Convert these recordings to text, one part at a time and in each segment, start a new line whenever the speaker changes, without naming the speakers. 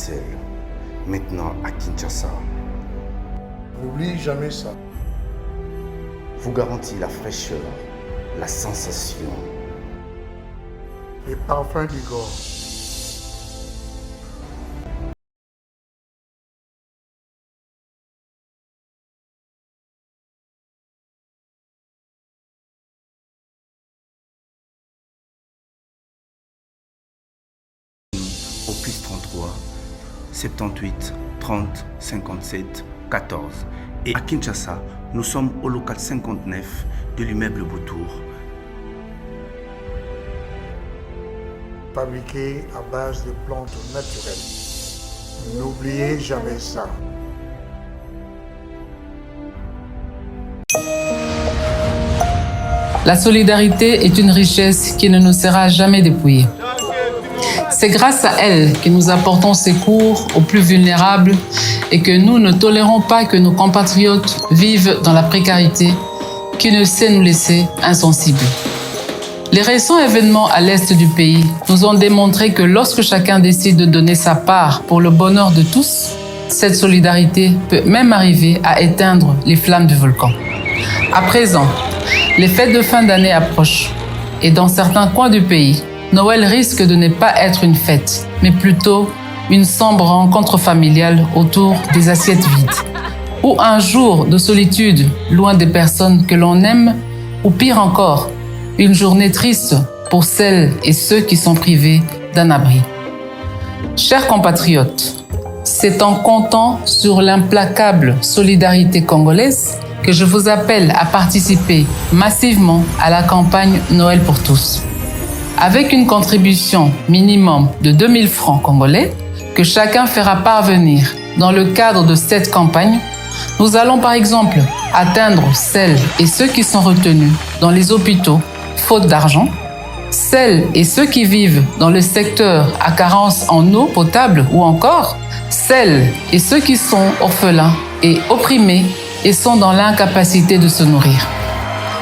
Bruxelles, maintenant à Kinshasa,
N'oublie jamais ça.
vous garantit la fraîcheur, la sensation.
Les parfums d'Igor.
Au plus 33 78 30 57 14. Et à Kinshasa, nous sommes au local 59 de l'immeuble Boutour.
Fabriqué à base de plantes naturelles. N'oubliez jamais ça.
La solidarité est une richesse qui ne nous sera jamais dépouillée. C'est grâce à elle que nous apportons secours aux plus vulnérables et que nous ne tolérons pas que nos compatriotes vivent dans la précarité qui ne sait nous laisser insensibles. Les récents événements à l'est du pays nous ont démontré que lorsque chacun décide de donner sa part pour le bonheur de tous, cette solidarité peut même arriver à éteindre les flammes du volcan. À présent, les fêtes de fin d'année approchent et dans certains coins du pays, Noël risque de ne pas être une fête, mais plutôt une sombre rencontre familiale autour des assiettes vides. Ou un jour de solitude loin des personnes que l'on aime, ou pire encore, une journée triste pour celles et ceux qui sont privés d'un abri. Chers compatriotes, c'est en comptant sur l'implacable solidarité congolaise que je vous appelle à participer massivement à la campagne Noël pour tous. Avec une contribution minimum de 2000 francs congolais que chacun fera parvenir dans le cadre de cette campagne, nous allons par exemple atteindre celles et ceux qui sont retenus dans les hôpitaux faute d'argent, celles et ceux qui vivent dans le secteur à carence en eau potable ou encore celles et ceux qui sont orphelins et opprimés et sont dans l'incapacité de se nourrir.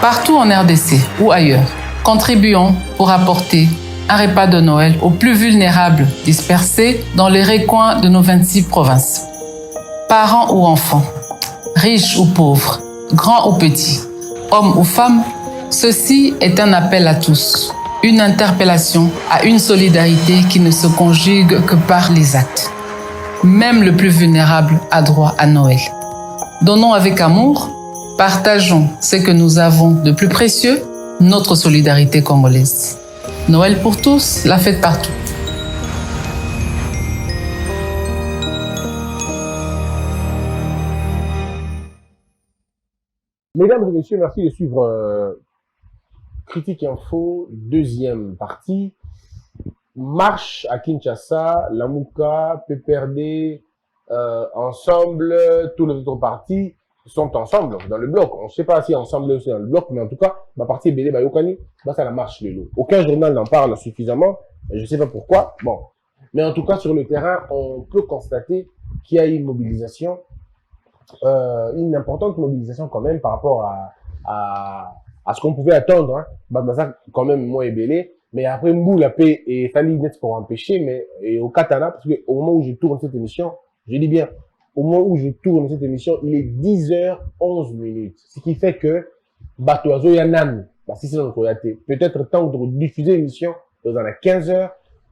Partout en RDC ou ailleurs, contribuons pour apporter un repas de Noël aux plus vulnérables dispersés dans les recoins de nos 26 provinces. Parents ou enfants, riches ou pauvres, grands ou petits, hommes ou femmes, ceci est un appel à tous, une interpellation à une solidarité qui ne se conjugue que par les actes. Même le plus vulnérable a droit à Noël. Donnons avec amour, partageons ce que nous avons de plus précieux, notre solidarité congolaise. Noël pour tous, la fête partout.
Mesdames et messieurs, merci de suivre Critique Info, deuxième partie. Marche à Kinshasa, Lamuka, PPRD, ensemble, tous les autres partis sont ensemble dans le bloc. On ne sait pas si ensemble c'est dans le bloc, mais en tout cas, ma partie BD Bayokani, ça la marche les lots. Aucun journal n'en parle suffisamment, je ne sais pas pourquoi. Bon, mais en tout cas sur le terrain, on peut constater qu'il y a une mobilisation, une importante mobilisation quand même par rapport à ce qu'on pouvait attendre. Hein. Ça quand même moins ébélé, mais après Mbou la paix et Fali net pour empêcher, mais et au Katana, parce que au moment où je tourne cette émission, je dis bien, au moment où je tourne cette émission, il est 10h11. Ce qui fait que, Batoazo Yanan, si c'est notre peut-être temps de diffuser l'émission dans la 15h,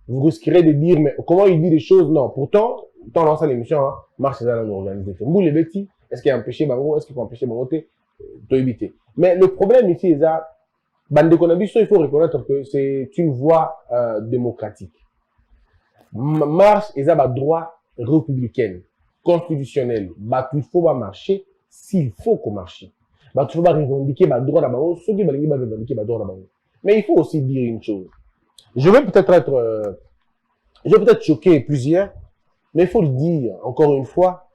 vous risquerez de dire, mais comment il dit les choses? Non, pourtant, tant lancer l'émission, hein, marche dans l'organisation. Mbou les bêtis, est-ce qu'il y a empêché Bango, est-ce qu'il faut empêcher Bango, de éviter. Mais le problème ici, c'est ça, Bande il faut reconnaître que c'est une voie démocratique. Marche, et ça, droit républicaine, constitutionnel. Il faut marcher s'il faut qu'on marche. Il faut revendiquer le droit d'abord, ceux qui veulent revendiquer le droit d'abord. Mais il faut aussi dire une chose. Je vais peut-être choquer plusieurs, mais il faut le dire encore une fois.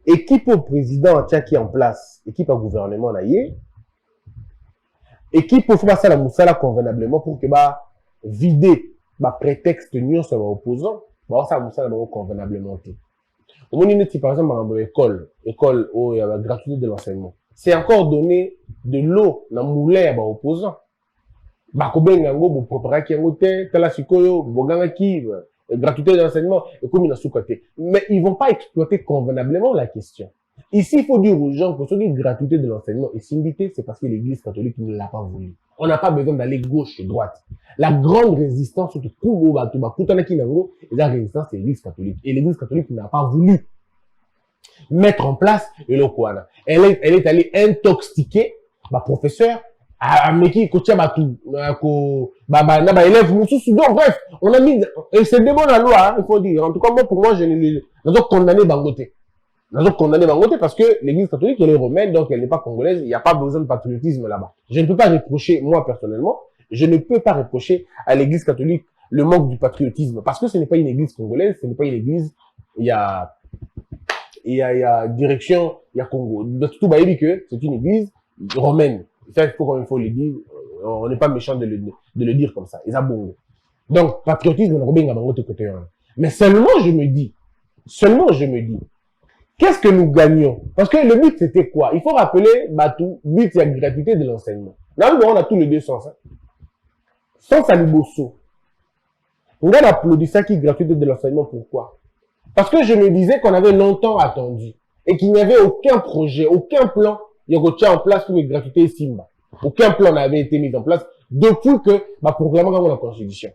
Équipe au président qui est en place, équipe au gouvernement là, équipe pour faire ça la moussala convenablement pour que vider prétexte nuance sur l'opposant, ça la moussala convenablement. Au moment où par exemple dans l'école où il y a la gratuité de l'enseignement, c'est encore donné de l'eau dans le moulin à opposant. Bakobenga ngo bo préparer ki ngote tala sikoyo boganga ki gratuité de l'enseignement, et comme il a sous-côté. Mais ils vont pas exploiter convenablement la question. Ici, il faut dire aux gens que ce qui est gratuité de l'enseignement et syndité, c'est parce que l'Église catholique ne l'a pas voulu. On n'a pas besoin d'aller gauche et droite. La grande résistance, surtout pour la résistance, c'est l'Église catholique. Et l'Église catholique n'a pas voulu mettre en place le Kouana. Elle est allée intoxiquer ma professeur Meki Kotia Batou, élève Moussou. Donc, bref, on a mis, et c'est des bonnes lois, il faut dire. En tout cas, moi, pour moi, je ne l'ai condamné Bangote. Nous avons condamné Bangote parce que l'Église catholique, elle est romaine, donc elle n'est pas congolaise, il n'y a pas besoin de patriotisme là-bas. Je ne peux pas reprocher, moi personnellement, je ne peux pas reprocher à l'Église catholique le manque du patriotisme, parce que ce n'est pas une Église congolaise, ce n'est pas une Église, il y a direction, il y a Congo. Tout va dire que c'est une Église romaine. Ça, il faut le dire, on n'est pas méchant de le dire comme ça. Ils ont bon. Donc, patriotisme, on a bien Bangote côté. Mais seulement je me dis, qu'est-ce que nous gagnons? Parce que le but, c'était quoi? Il faut rappeler, Batou, but, c'est la gratuité de l'enseignement. Là, on a tous les deux sens. Hein. Sans Salibosso. On a applaudi ça qui est gratuité de l'enseignement. Pourquoi? Parce que je me disais qu'on avait longtemps attendu et qu'il n'y avait aucun projet, aucun plan, il y a en place pour les gratuités Simba. Aucun plan n'avait été mis en place depuis que, proclamé dans la Constitution.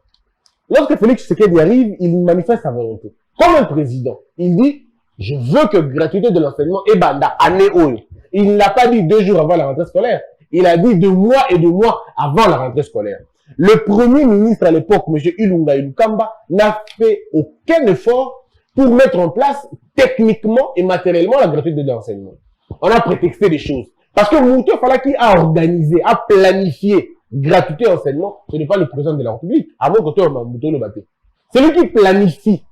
Lorsque Félix Tshisekedi arrive, il manifeste sa volonté. Comme un président, il dit, je veux que gratuité de l'enseignement est banda année haut. Il ne l'a pas dit 2 jours avant la rentrée scolaire. Il a dit 2 mois et 2 mois avant la rentrée scolaire. Le premier ministre à l'époque, M. Ilunga Ilukamba, n'a fait aucun effort pour mettre en place techniquement et matériellement la gratuité de l'enseignement. On a prétexté des choses. Parce que Moutou Falaki a organisé, a planifié gratuité d'enseignement. Ce n'est pas le président de la République. À mon côté, Moutou le batté. Celui qui planifie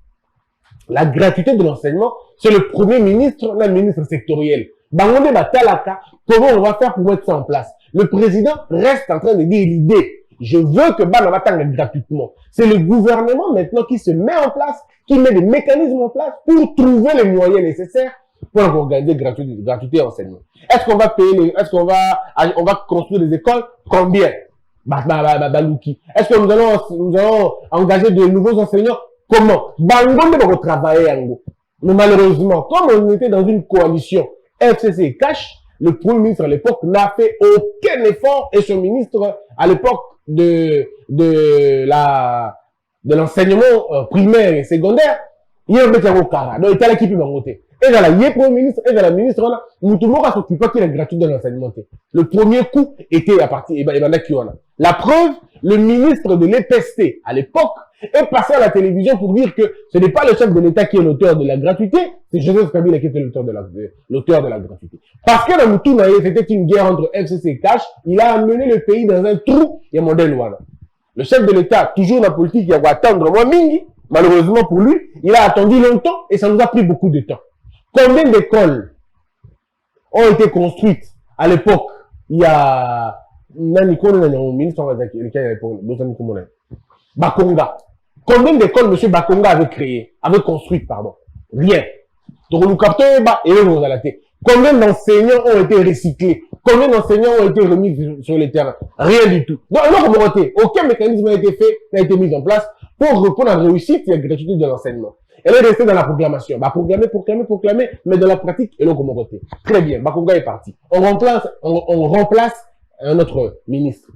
la gratuité de l'enseignement, c'est le premier ministre, le ministre sectoriel. Bangonde Batalaka, comment on va faire pour mettre ça en place? Le président reste en train de dire l'idée. Je veux que Bana Batanga gratuitement. C'est le gouvernement maintenant qui se met en place, qui met des mécanismes en place pour trouver les moyens nécessaires pour organiser gratuité d'enseignement. Est-ce qu'on va payer est-ce qu'on va construire des écoles? Combien? Balouki. Est-ce que nous allons engager de nouveaux enseignants? Comment? Bangonde va travailler en gros. Mais malheureusement, comme on était dans une coalition FCC Cash, le premier ministre à l'époque n'a fait aucun effort et son ministre à l'époque de l'enseignement primaire et secondaire, il y a un mec au cara. Donc, il y a l'équipe Bangote. Et dans la premier ministre, et dans la ministre, là, Moutoumora s'occupe pas qu'il y ait la gratuité de l'enseignement. Le premier coup était à partir, la preuve, le ministre de l'EPST, à l'époque, est passé à la télévision pour dire que ce n'est pas le chef de l'État qui est l'auteur de la gratuité, c'est Joseph Kabila qui était l'auteur de la gratuité. Parce que dans Moutouna, c'était une guerre entre FCC et Cash, il a amené le pays dans un trou, et modèle voilà. Le chef de l'État, toujours dans la politique, il a attendre moins mingi, malheureusement pour lui, il a attendu longtemps et ça nous a pris beaucoup de temps. Combien d'écoles ont été construites à l'époque? Il y a Bakonga. Combien d'écoles M. Bakonga avait construites, pardon? Rien. Combien d'enseignants ont été recyclés? Combien d'enseignants ont été remis sur le terrain? Rien du tout. Donc, aucun mécanisme n'a été fait, n'a été mis en place pour répondre à la réussite et à la gratuité de l'enseignement. Elle est restée dans la proclamation. Proclamer, mais dans la pratique, elle est comme côté. Très bien, Bakonga est parti. On remplace un autre ministre.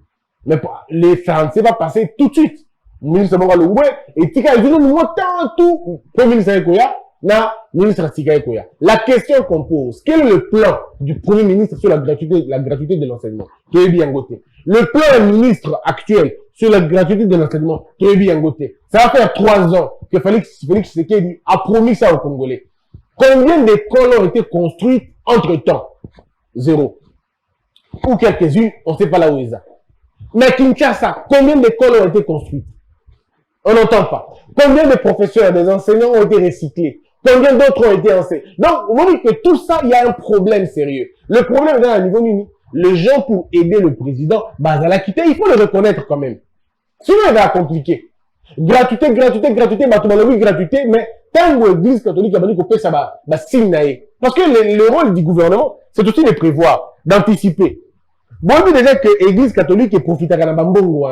Mais les Français va passer tout de suite. Le ministre Bangalongwe, et Tika, ils disent, moi, tout, premier ministre Ekoya, na, ministre Tika Ekoya. La question qu'on pose, quel est le plan du premier ministre sur la gratuité de l'enseignement? Qui est bien goté. Le plan du ministre actuel sur la gratuité de l'enseignement, qui est bien goté. Ça va faire 3 ans que Félix Tshisekedi a promis ça aux Congolais. Combien d'écoles ont été construites entre temps? 0. Ou quelques-unes, on ne sait pas là où ils sont. Mais Kinshasa, combien d'écoles ont été construites? On n'entend pas. Combien de professeurs, des enseignants ont été recyclés? Combien d'autres ont été enseignés? Donc, on dit que tout ça, il y a un problème sérieux. Le problème est dans le niveau Nini. Les gens, pour aider le président, Bazala quitter, il faut le reconnaître quand même. Sinon, il va compliquer. Gratuité, gratuité, mais tant que l'Église catholique a dit que ça va signer. Parce que le rôle du gouvernement, c'est aussi de prévoir, d'anticiper. Bon, on dit déjà que l'Église catholique est profitable à Bambongo.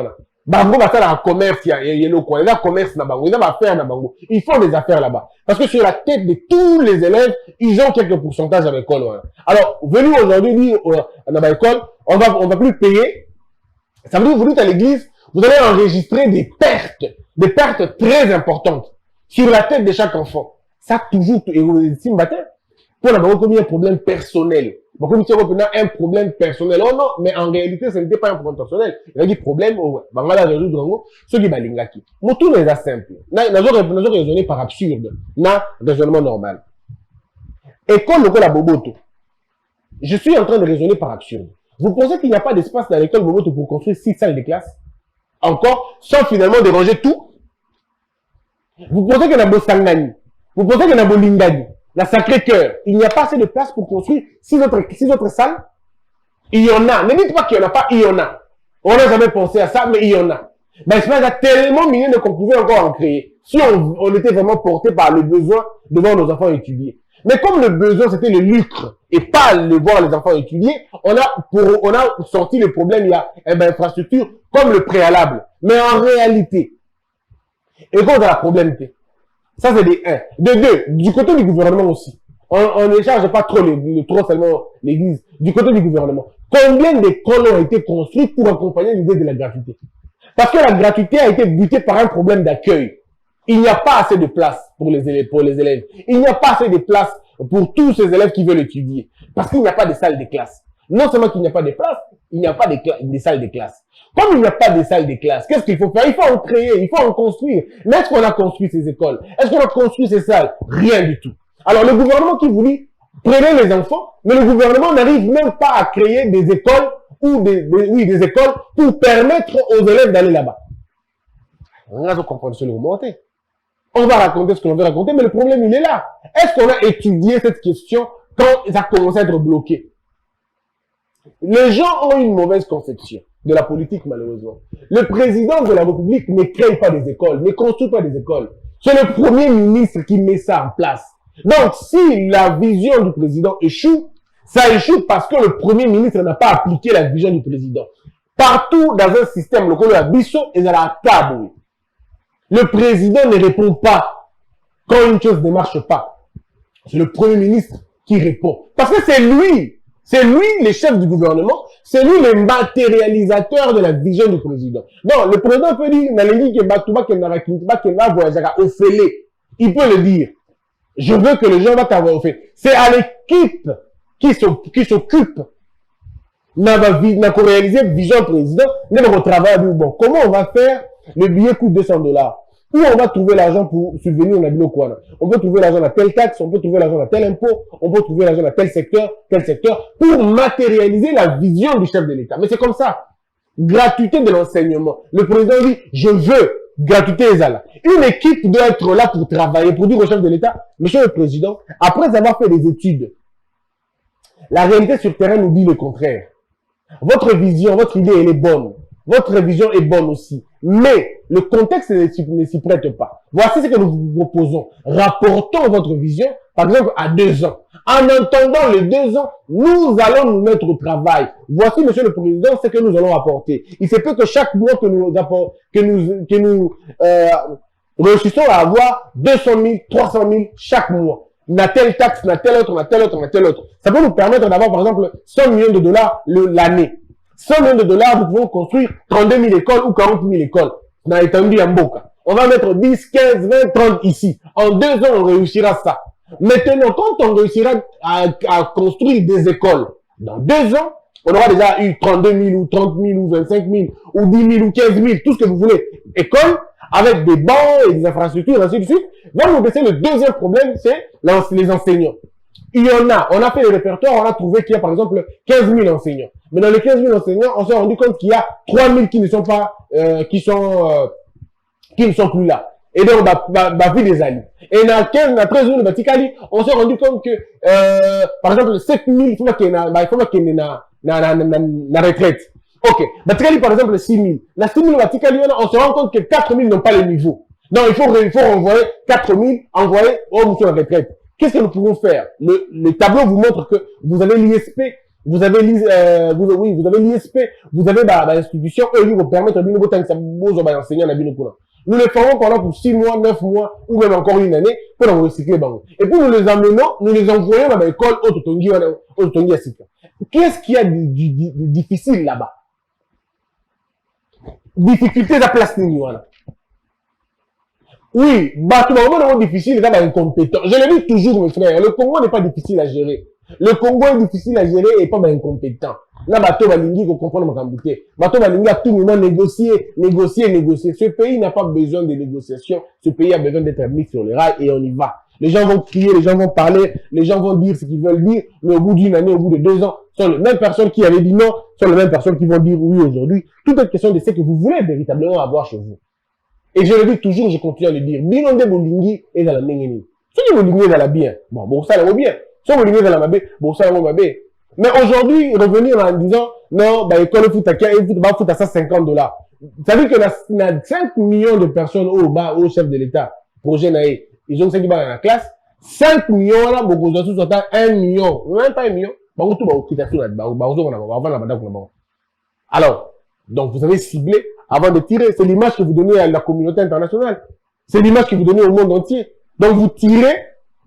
Bango va faire un commerce, il y a le coin, il y a un commerce là-bas, il y a des affaires là-bas. Ils font des affaires là-bas. Parce que sur la tête de tous les élèves, ils ont quelques pourcentages à l'école. Ouais. Alors, venu aujourd'hui, dire, à l'école, on va plus payer. Ça veut dire, vous dites à l'église, vous allez enregistrer des pertes très importantes sur la tête de chaque enfant. Ça, toujours, et vous dites, matin, pour avoir commis un problème personnel. Bon, comme tu as un problème personnel. Oh non, mais en réalité, ce n'était pas un problème personnel. Il y a des problèmes, ceux qui balingaki. Mon tour est simple. Nous avons raisonné par absurde. Na raisonnement normal. École, le la Boboto. Je suis en train de raisonner par absurde. Vous pensez qu'il n'y a pas d'espace dans l'école Boboto pour construire 6 salles de classe? Encore, sans finalement déranger tout? Vous pensez qu'il y a Bossangani? Vous pensez qu'il y a Bolingani? La Sacré-Cœur, il n'y a pas assez de place pour construire 6 autres salles? Il y en a. Ne dites pas qu'il n'y en a pas, il y en a. On n'a jamais pensé à ça, mais il y en a. Mais il y a tellement milliers qu'on pouvait encore en créer. Si on était vraiment porté par le besoin de voir nos enfants étudier. Mais comme le besoin, c'était le lucre et pas le voir les enfants étudier, on a sorti le problème, il y a infrastructure comme le préalable. Mais en réalité, et quand on a la problème, ça, c'est des 1. De 2, du côté du gouvernement aussi. On ne charge pas trop seulement l'église. Du côté du gouvernement. Combien d'écoles ont été construites pour accompagner l'idée de la gratuité? Parce que la gratuité a été butée par un problème d'accueil. Il n'y a pas assez de place pour les élèves. Il n'y a pas assez de place pour tous ces élèves qui veulent étudier. Parce qu'il n'y a pas de salle de classe. Non seulement qu'il n'y a pas de place, il n'y a pas de salles de classe. Comme il n'y a pas de salles de classe, qu'est-ce qu'il faut faire? Il faut en créer, il faut en construire. Mais est-ce qu'on a construit ces écoles? Est-ce qu'on a construit ces salles? Rien du tout. Alors le gouvernement qui vous dit, prenez les enfants, mais le gouvernement n'arrive même pas à créer des écoles ou des écoles pour permettre aux élèves d'aller là-bas. On a comprendre ce que vous montez. On va raconter ce que l'on veut raconter, mais le problème, il est là. Est-ce qu'on a étudié cette question quand ça commence à être bloqué? Les gens ont une mauvaise conception de la politique, malheureusement. Le président de la République ne crée pas des écoles, ne construit pas des écoles. C'est le premier ministre qui met ça en place. Donc, si la vision du président échoue, ça échoue parce que le premier ministre n'a pas appliqué la vision du président. Partout dans un système, le Abisso est à la table. Le président ne répond pas quand une chose ne marche pas. C'est le premier ministre qui répond. Parce que c'est lui le chef du gouvernement, c'est lui le matérialisateur de la vision du président. Non, le président peut dire, il peut le dire. Je veux que les gens vont t'avoir fait. C'est à l'équipe qui s'occupe de réaliser vision président, de travail. Bon, comment on va faire? Le billet coûte $200. Où on va trouver l'argent pour subvenir au Nabilo Kouana? On peut trouver l'argent dans tel taxe, on peut trouver l'argent dans tel impôt, on peut trouver l'argent dans tel secteur, pour matérialiser la vision du chef de l'État. Mais c'est comme ça. Gratuité de l'enseignement. Le président dit, je veux gratuité les ala. Une équipe doit être là pour travailler, pour dire au chef de l'État, monsieur le président, après avoir fait des études, la réalité sur le terrain nous dit le contraire. Votre vision, votre idée, elle est bonne. Votre vision est bonne aussi. Mais le contexte ne s'y prête pas. Voici ce que nous vous proposons. Rapportons votre vision, par exemple, à 2 ans. En entendant les 2 ans, nous allons nous mettre au travail. Voici, monsieur le président, ce que nous allons apporter. Il se peut que chaque mois que nous réussissons à avoir 200 000, 300 000 chaque mois. Na telle taxe, na telle autre. Ça peut nous permettre d'avoir, par exemple, $100 millions l'année. $100 millions, nous pouvons construire 32 000 écoles ou 40 000 écoles. Dans l'étendue à Mboka. On va mettre 10, 15, 20, 30 ici. En 2 ans, on réussira ça. Maintenant, quand on réussira à construire des écoles, dans 2 ans, on aura déjà eu 32 000 ou 30 000 ou 25 000 ou 10 000 ou 15 000, tout ce que vous voulez. Écoles, avec des bancs et des infrastructures, ainsi de suite. Va nous laisser le deuxième problème, c'est les enseignants. Il y en a. On a fait le répertoire, on a trouvé qu'il y a par exemple 15 000 enseignants. Mais dans les 15 000 enseignants, on s'est rendu compte qu'il y a 3 000 qui ne sont pas, qui ne sont plus là. Et donc, bah, vu des alliés. Et dans 13 000 Batikali, on s'est rendu compte que, par exemple, 7 000, il faut qu'il y ait na retraite. Ok. Batikali, par exemple, 6 000. La 6 000 Batikali, on se rend compte que 4 000 n'ont pas le niveau. Non, il faut renvoyer 4 000, envoyer au monsieur en retraite. Qu'est-ce que nous pouvons faire? Le tableau vous montre que vous avez l'ISP, vous avez vous avez l'ISP, vous avez l'institution, eux, ils vont permettre de vous enseigner à la nous les formons pendant pour 6 mois, 9 mois, ou même encore une année, pour nous recycler. Et puis nous les amenons, nous les envoyons dans l'école Autotongi à Sika. Qu'est-ce qu'il y a de difficile là-bas? Difficulté de la place Niniwana. Oui, tout le monde est difficile, c'est incompétent. Je le dis toujours, mes frères, le Congo n'est pas difficile à gérer. Le Congo est difficile à gérer et pas incompétent. Là, bateau Balingi, qu'on comprend ma quantité. Bateau Balingi a tout le moment négocié. Ce pays n'a pas besoin de négociation. Ce pays a besoin d'être mis sur les rails et on y va. Les gens vont crier, les gens vont parler, les gens vont dire ce qu'ils veulent dire, mais au bout d'une année, au bout de 2 ans, sont les mêmes personnes qui avaient dit non, sont les mêmes personnes qui vont dire oui aujourd'hui. Toute est question de ce que vous voulez véritablement avoir chez vous. Et je le dis toujours, je continue à le dire. Binonde Bolingi est dans la Nengeni. Si Bolingi est dans la bien, bon, ça va bien. Si Bolingi est dans la mabé, bon, ça va bien. Mais aujourd'hui, revenir en disant, non, école foot à 150 $. Ça veut dire qu'il y a 5 millions de personnes au bas, au chef de l'État, projet Naé. Ils ont 5 qui vont dans la classe. 5 millions là, beaucoup de choses, 1 million. Même pas 1 million. Alors, donc vous avez ciblé avant de tirer. C'est l'image que vous donnez à la communauté internationale. C'est l'image que vous donnez au monde entier. Donc vous tirez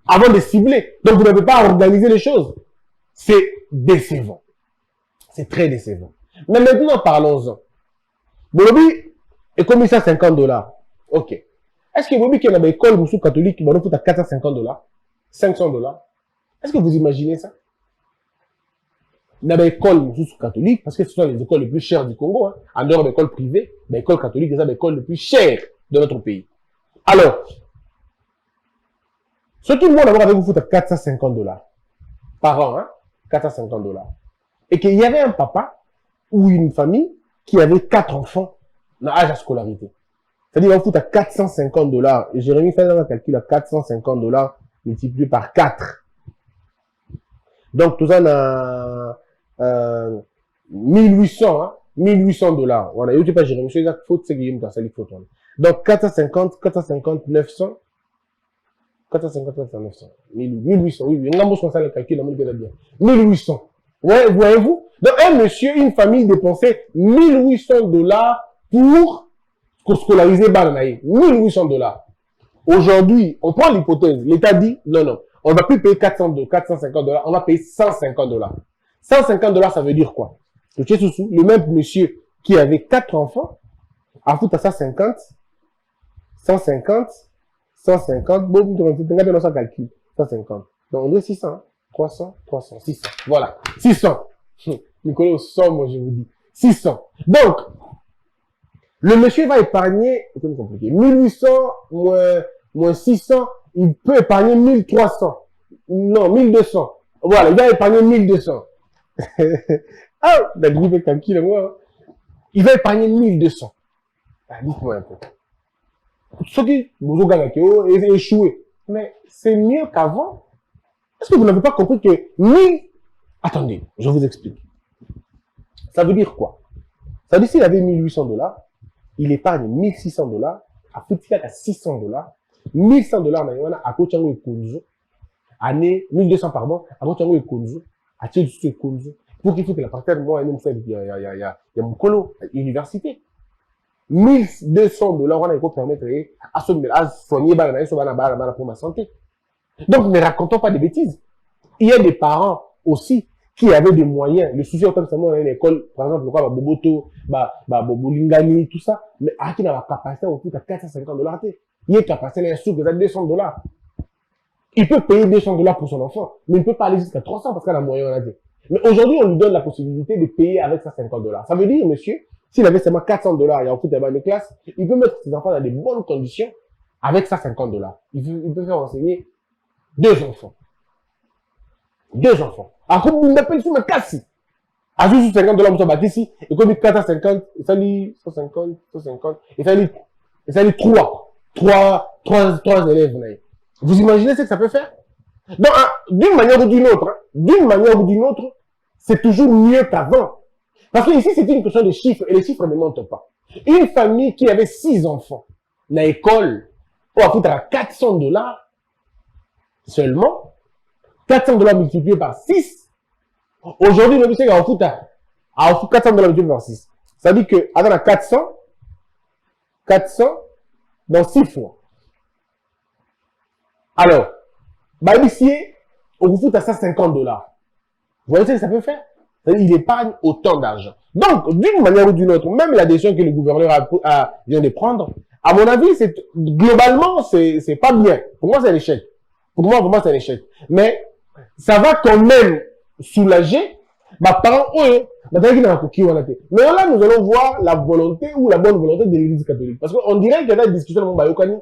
avant de cibler. Donc vous n'avez pas organisé les choses. C'est décevant. C'est très décevant. Mais maintenant, parlons-en. Bolobi est commis ça 50 $. Ok. Est-ce que Bolobi qui est dans l'école Moussou catholique qui va fout à 450 $, 500 $? Est-ce que vous imaginez ça? Dans l'école Moussou catholique, parce que ce sont les écoles les plus chères du Congo, hein, en dehors de l'école privée, l'école catholique, c'est l'école les plus chères de notre pays. Alors, ce tout le monde avec vous fout à 450 $ par an, hein? 450 $. Et qu'il y avait un papa ou une famille qui avait 4 enfants dans l'âge à scolarité. C'est-à-dire, on fout à 450 $. Et Jérémy fait un calcul à 450 $ multiplié par 4. Donc, tout ça, on a 1800, hein? 1800 $. Voilà, il n'y a pas Jérémy, c'est exact, faute, c'est Guillaume dans sa faute. Donc, 450, 900. 450, 900. 1800, oui. On a besoin de le calcul, on a bien. 1800. Ouais, voyez-vous? Donc, un monsieur, une famille dépensait 1800 $ pour scolariser Barnaï. 1800 $. Aujourd'hui, on prend l'hypothèse. L'État dit, non, on va plus payer 450 $, on va payer 150 $. 150 $, ça veut dire quoi? Le même monsieur qui avait 4 enfants, a foutu à 150, bon, on ça calcul. 150. Donc, on dit 600, 300, 600. Voilà. 600. Nicolas, au 100, moi, je vous dis. 600. Donc, le monsieur va épargner, c'est compliqué, 1800 moins 600, il peut épargner 1300. Non, 1200. Voilà, il va épargner 1200. Ah, la grille de calcul, moi. Il va épargner 1200. Ah, dites-moi un peu. Ceux qui vous ont échoué. Mais c'est mieux qu'avant. Est-ce que vous n'avez pas compris que 1000... Attendez, je vous explique. Ça veut dire quoi? Ça veut dire s'il avait 1800 $, il épargne 1600 $, à foutu à 600 $, 1100 $, à Kochango et Kunzu, année 1200, pardon, à Kochango et Kunzu, à Tchédjou et Kunzu, pour qu'il faut que la partie de moi, il y a mon colo, université. 1200 $, on a permettre à soigner pour ma santé. Donc, ne racontons pas des bêtises. Il y a des parents aussi qui avaient des moyens. Le souci, comme ça, moi, à l'école, par exemple, quoi, Boboto, Bobolingani, tout ça, mais à qui n'a la capacité au foot à 450 $. Il est capacité à sous que 200 $. Il peut payer 200 $ pour son enfant, mais il ne peut pas aller jusqu'à 300 parce qu'il a moyen, on a dit. Mais aujourd'hui, on lui donne la possibilité de payer avec 150 $. Ça veut dire, monsieur, s'il avait seulement 400 $, il y a un foot à de classe, il peut mettre ses enfants dans de bonnes conditions avec 150 $. Il peut faire enseigner 2 enfants. 2 enfants. À quoi vous m'appelez sur ma casse? À juste 50 $, vous avez ici, et comme 450, il s'allie 150, il s'allie 3 élèves. Vous imaginez ce que ça peut faire? Donc, d'une manière ou d'une autre, c'est toujours mieux qu'avant. Parce que ici, c'est une question de chiffres, et les chiffres ne mentent pas. Une famille qui avait 6 enfants, dans l'école, on va foutre à 400 $ seulement, 400 $ multiplié par 6, Aujourd'hui, le monsieur a fout à 400 dollars de 26. Ça dit que, attends, à 400 dans 6 fois. Alors, bah, ici, on vous fout à 150 dollars. Vous voyez ce que ça peut faire? Il épargne autant d'argent. Donc, d'une manière ou d'une autre, même la décision que le gouverneur vient de prendre, à mon avis, globalement, c'est pas bien. Pour moi, c'est un échec. Pour moi, vraiment, c'est un échec. Mais, ça va quand même soulager, bah, parents, eux, mais là, nous allons voir la volonté ou la bonne volonté de l'Église catholique. Parce qu'on dirait qu'il y a des discussions pour que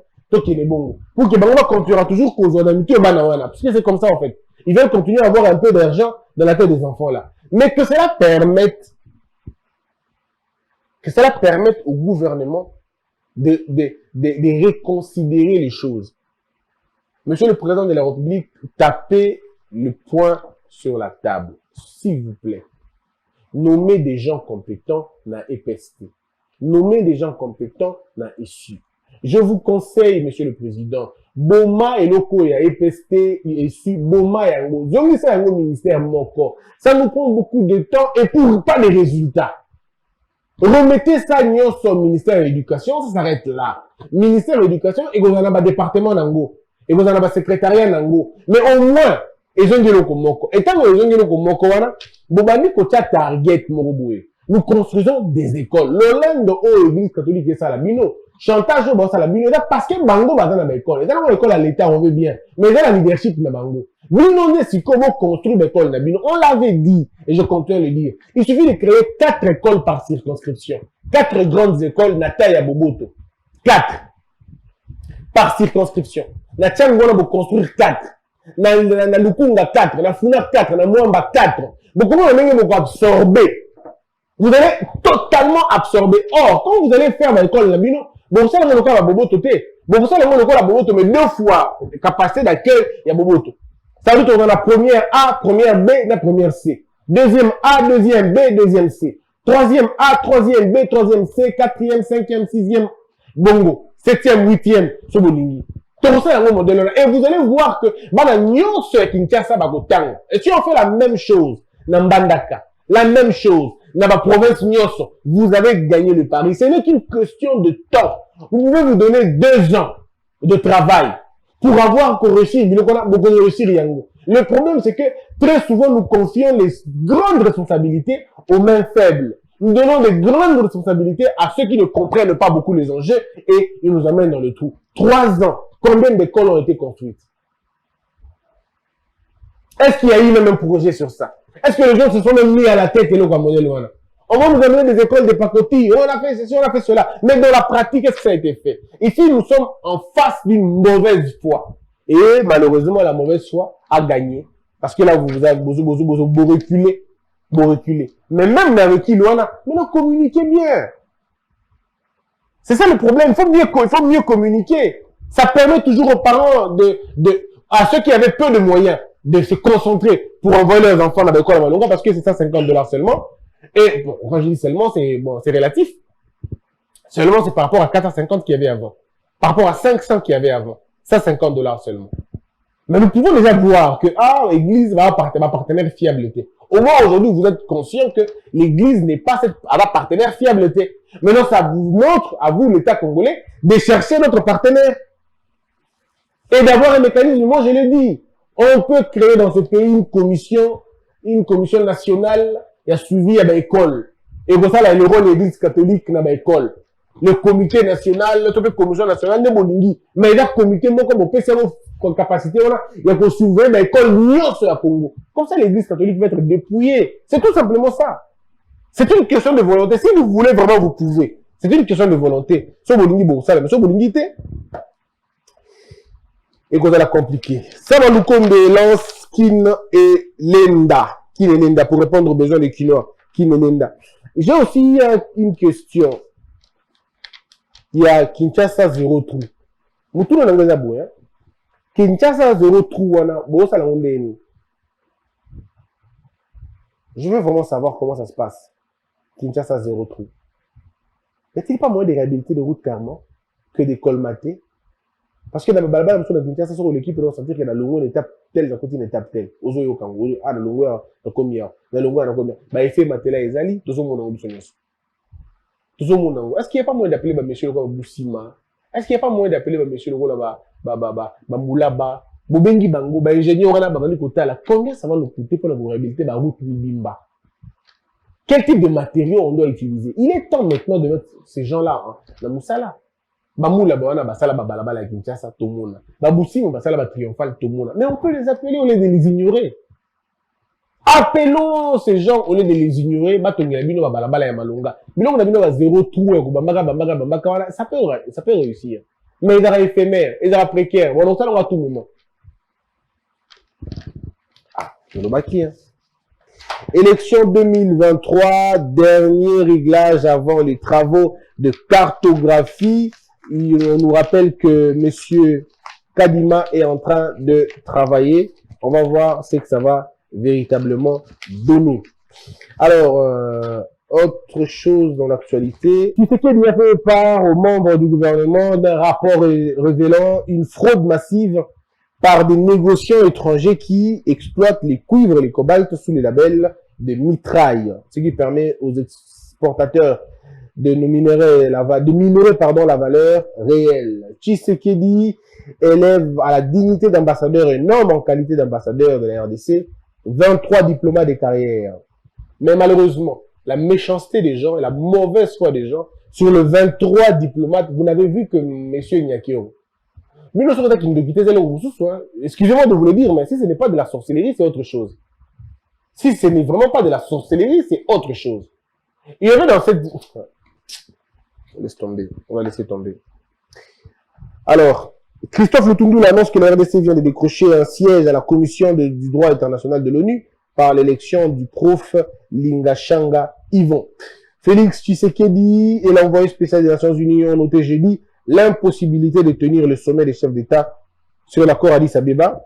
on continuera toujours causer d'amitié, parce que c'est comme ça, en fait. Ils veulent continuer à avoir un peu d'argent dans la tête des enfants, là. Mais que cela permette au gouvernement de reconsidérer les choses. Monsieur le Président de la République, tapez le poing sur la table, s'il vous plaît. Nommez des gens compétents dans EPST. Nommez des gens compétents dans ISU. Je vous conseille, Monsieur le Président, Boma et Loko et EPST et ISU, Boma et Ango. Zongi ça Ango ministère moko. Ça nous prend beaucoup de temps et pour pas de résultats. Remettez ça sur le ministère de l'Éducation, ça s'arrête là. Ministère de l'Éducation, et vous en avez un département d'Ango. Et vous en avez un secrétariat d'Ango. Mais au moins, et zongi Loko moko. Et tant que zongi Loko moko, Bobani Kocha target Moroboué. Nous construisons des écoles. L'Olande au Église catholique et ça la bino. Chantage au ça la bino. Parce que Bango va dans l'école. Et dans l'école à l'État, on veut bien. Mais dans la leadership de Bango. Bino n'est si comment construire l'école de bino. On l'avait dit. Et je continue à le dire. Il suffit de créer 4 écoles par circonscription. 4 grandes écoles, Nataya Boboto. 4. Par circonscription. Na Tchangona pour construire 4. Na Lukunga 4. Na Funa 4. Na Mwamba 4. Donc, comment on va absorber? Vous allez totalement absorber. Or, quand vous allez faire dans l'école de Bino, bon, ça, le cas à Boboto, bon, ça, l'école à Boboto, mais 2 fois capacité d'accueil, il y a Boboto. Ça veut dire qu'on a la première A, première B, la première C. Deuxième A, deuxième B, deuxième C. Troisième A, troisième B, troisième C, quatrième, cinquième, sixième, bongo. Septième, huitième, Sobolingi. Tout ça, un modèle. Et vous allez voir que, et si on fait la même chose, Nambandaka, la même chose, dans la province Nyoso, vous avez gagné le pari. Ce n'est qu'une question de temps. Vous pouvez vous donner 2 ans de travail pour avoir réussi. Le problème, c'est que très souvent, nous confions les grandes responsabilités aux mains faibles. Nous donnons des grandes responsabilités à ceux qui ne comprennent pas beaucoup les enjeux et ils nous amènent dans le trou. 3 ans. Combien d'écoles ont été construites? Est-ce qu'il y a eu même un projet sur ça? Est-ce que les gens se sont même mis à la tête et le modèle? On va nous amener des écoles de pacotille. On a fait ceci, on a fait cela. Mais dans la pratique, est-ce que ça a été fait? Ici, nous sommes en face d'une mauvaise foi. Et malheureusement, la mauvaise foi a gagné. Parce que là, vous avez beau reculer. Mais même avec Iloana, nous communiquez bien. C'est ça le problème. Il faut mieux communiquer. Ça permet toujours aux parents à ceux qui avaient peu de moyens, de se concentrer pour envoyer leurs enfants dans l'école à Malonga parce que c'est 150 $ seulement. Et bon, quand je dis seulement, c'est relatif. Seulement, c'est par rapport à 450 qu'il y avait avant. Par rapport à 500 qu'il y avait avant. 150 $ seulement. Mais nous pouvons déjà voir que, l'église va avoir partenaire fiabilité. Au moins, aujourd'hui, vous êtes conscient que l'église n'est pas avoir partenaire fiabilité. Maintenant, ça vous montre, à vous, l'État congolais, de chercher notre partenaire. Et d'avoir un mécanisme, moi je l'ai dit, on peut créer dans ce pays une commission nationale, il y a suivi à l'école. Et pour ça, là, le rôle de l'église catholique dans l'école. Le comité national, la commission nationale de Bolingi. Mais il y a un comité, moi, comme on peut savoir comme capacité, il y a qu'on surveille l'école mieux sur la Congo. Comme ça, l'église catholique va être dépouillée. C'est tout simplement ça. C'est une question de volonté. Si vous voulez vraiment, vous pouvez. C'est une question de volonté. Sur Bolingi, bon, ça, mais sur Bolingi, et qu'on a la compliqué. Ça va nous comme de lance Kin et Lenda. Kin et Lenda, pour répondre aux besoins des Kinois. Kin et Lenda. J'ai aussi une question. Il y a Kinshasa 0 trou. Vous tout le monde a hein? Kinshasa 0 trou, je veux vraiment savoir comment ça se passe. Kinshasa 0 trou. Y a-t-il pas moins de réhabiliter de route carrément que des colmatés? Parce que dans le balabala, ça sur l'équipe, on va sentir que dans le longue, une étape telle, dans une étape telle. Ozo yo kango, ah, dans le longue, dans combien, dans le longue, dans combien. Bah, il fait matela et zali, tout le monde a un besoin. Tout le monde a un. Est-ce qu'il n'y a pas moyen d'appeler monsieur le roi Boussima? Est-ce qu'il n'y a pas moyen d'appeler monsieur le roi là-bas, Moulaba, Bobengi Bango, ingénieur là, Babani Kotala? Combien ça va nous coûter pour la réhabiliter, route Bimba? Quel type de matériaux on doit utiliser? Il est temps maintenant de mettre ces gens-là, dans Moussala. Bamoula, basala, babalaba, Kinshasa, tout le monde. Baboussima, basala, triomphal, tout le monde. Mais on peut les appeler au lieu de les ignorer. Appelons ces gens au lieu de les ignorer. Ça peut réussir. Mais il sera éphémère, il sera précaire. Bon, donc ça, on va tout le moment. Ah, je le bâtis, hein. Élection 2023, dernier réglage avant les travaux de cartographie. Il nous rappelle que monsieur Kadima est en train de travailler. On va voir ce que ça va véritablement donner. Alors, autre chose dans l'actualité. Tshisekedi a fait part aux membres du gouvernement d'un rapport révélant une fraude massive par des négociants étrangers qui exploitent les cuivres et les cobaltes sous les labels de mitraille, ce qui permet aux exportateurs de minorer la valeur réelle. Tshisekedi élève à la dignité d'ambassadeur et nomme en qualité d'ambassadeur de la RDC 23 diplomates de carrière. Mais malheureusement, la méchanceté des gens et la mauvaise foi des gens, sur le 23 diplomates, vous n'avez vu que monsieur Nyakio. Excusez-moi de vous le dire, mais si ce n'est pas de la sorcellerie, c'est autre chose. Si ce n'est vraiment pas de la sorcellerie, c'est autre chose. Il y avait dans cette... Laisse tomber. On va laisser tomber. Alors, Christophe Lutundu annonce que la RDC vient de décrocher un siège à la Commission du droit international de l'ONU par l'élection du prof Lingashanga Yvon. Félix Tshisekedi et l'envoyé spécial des Nations Unies ont noté jeudi l'impossibilité de tenir le sommet des chefs d'État sur l'accord Addis Abeba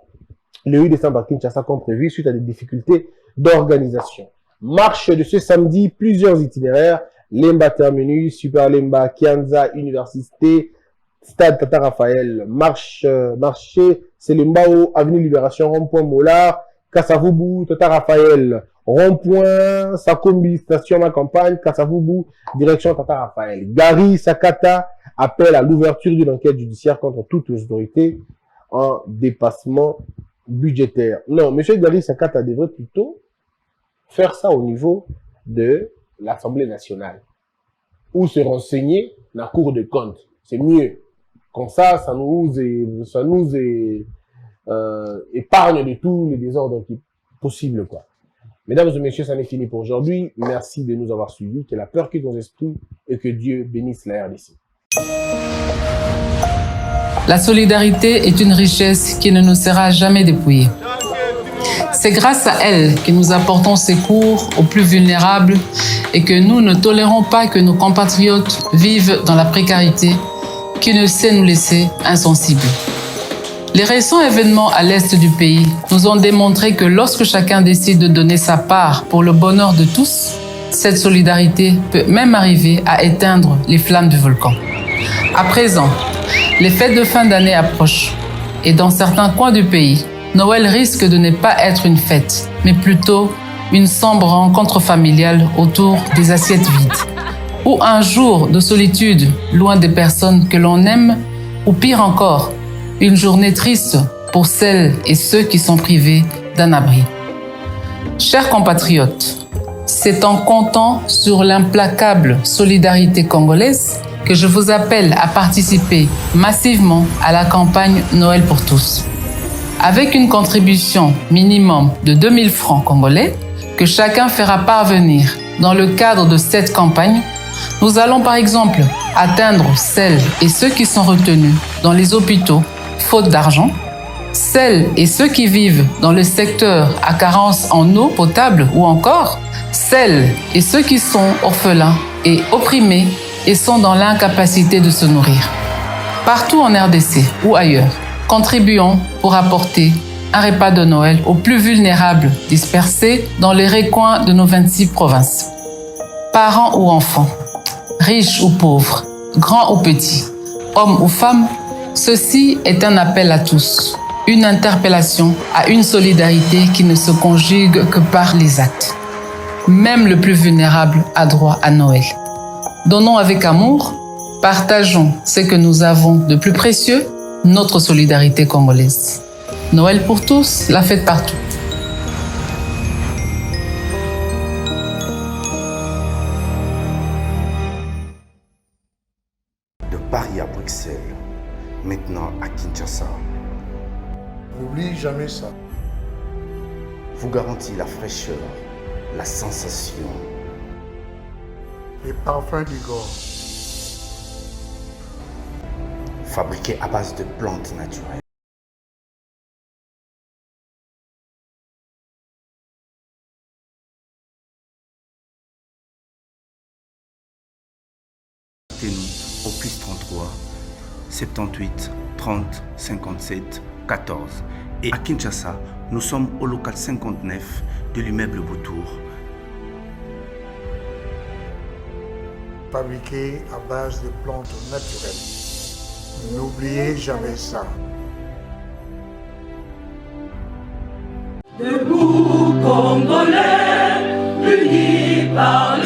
le 8 décembre à Kinshasa comme prévu suite à des difficultés d'organisation. Marche de ce samedi, plusieurs itinéraires, Lemba Terminus, Super Lemba, Kianza, Université, Stade Tata Raphaël, marché Selembao, Avenue Libération, Rond-Point Mollard, Kassavubu, Tata Raphaël, Rond-Point, Sakombi, Station Ma Campagne, Kassavubu, direction Tata Raphaël. Gary Sakata appelle à l'ouverture d'une enquête judiciaire contre toutes les autorités en dépassement budgétaire. Non, monsieur Gary Sakata devrait plutôt faire ça au niveau de l'Assemblée nationale ou se renseigner dans la Cour des comptes. C'est mieux. Comme ça, ça nous épargne de tous les désordres possibles, quoi. Mesdames et messieurs, ça n'est fini pour aujourd'hui. Merci de nous avoir suivis. Que la peur quitte nos esprits et que Dieu bénisse la RDC.
La solidarité est une richesse qui ne nous sera jamais dépouillée. C'est grâce à elle que nous apportons secours aux plus vulnérables et que nous ne tolérons pas que nos compatriotes vivent dans la précarité qui ne sait nous laisser insensibles. Les récents événements à l'est du pays nous ont démontré que lorsque chacun décide de donner sa part pour le bonheur de tous, cette solidarité peut même arriver à éteindre les flammes du volcan. À présent, les fêtes de fin d'année approchent et dans certains coins du pays, Noël risque de ne pas être une fête, mais plutôt une sombre rencontre familiale autour des assiettes vides. Ou un jour de solitude loin des personnes que l'on aime, ou pire encore, une journée triste pour celles et ceux qui sont privés d'un abri. Chers compatriotes, c'est en comptant sur l'implacable solidarité congolaise que je vous appelle à participer massivement à la campagne Noël pour tous. Avec une contribution minimum de 2000 francs congolais que chacun fera parvenir dans le cadre de cette campagne, nous allons par exemple atteindre celles et ceux qui sont retenus dans les hôpitaux faute d'argent, celles et ceux qui vivent dans le secteur à carence en eau potable ou encore celles et ceux qui sont orphelins et opprimés et sont dans l'incapacité de se nourrir. Partout en RDC ou ailleurs, contribuons pour apporter un repas de Noël aux plus vulnérables dispersés dans les recoins de nos 26 provinces. Parents ou enfants, riches ou pauvres, grands ou petits, hommes ou femmes, Ceci est un appel à tous, une interpellation à une solidarité qui ne se conjugue que par les actes. Même le plus vulnérable a droit à Noël. Donnons avec amour, partageons ce que nous avons de plus précieux, notre solidarité congolaise. Noël pour tous, la fête partout.
De Paris à Bruxelles, maintenant à Kinshasa,
N'oublie jamais ça.
vous garantit la fraîcheur, la sensation,
Les parfums d'Igor.
fabriquée à base de plantes naturelles. Contactez-nous au +33 78 30 57 14. Et à Kinshasa, nous sommes au local 59 de l'immeuble Boutour.
Fabriqués à base de plantes naturelles. N'oubliez jamais ça.
Debout, Congolais, unis par le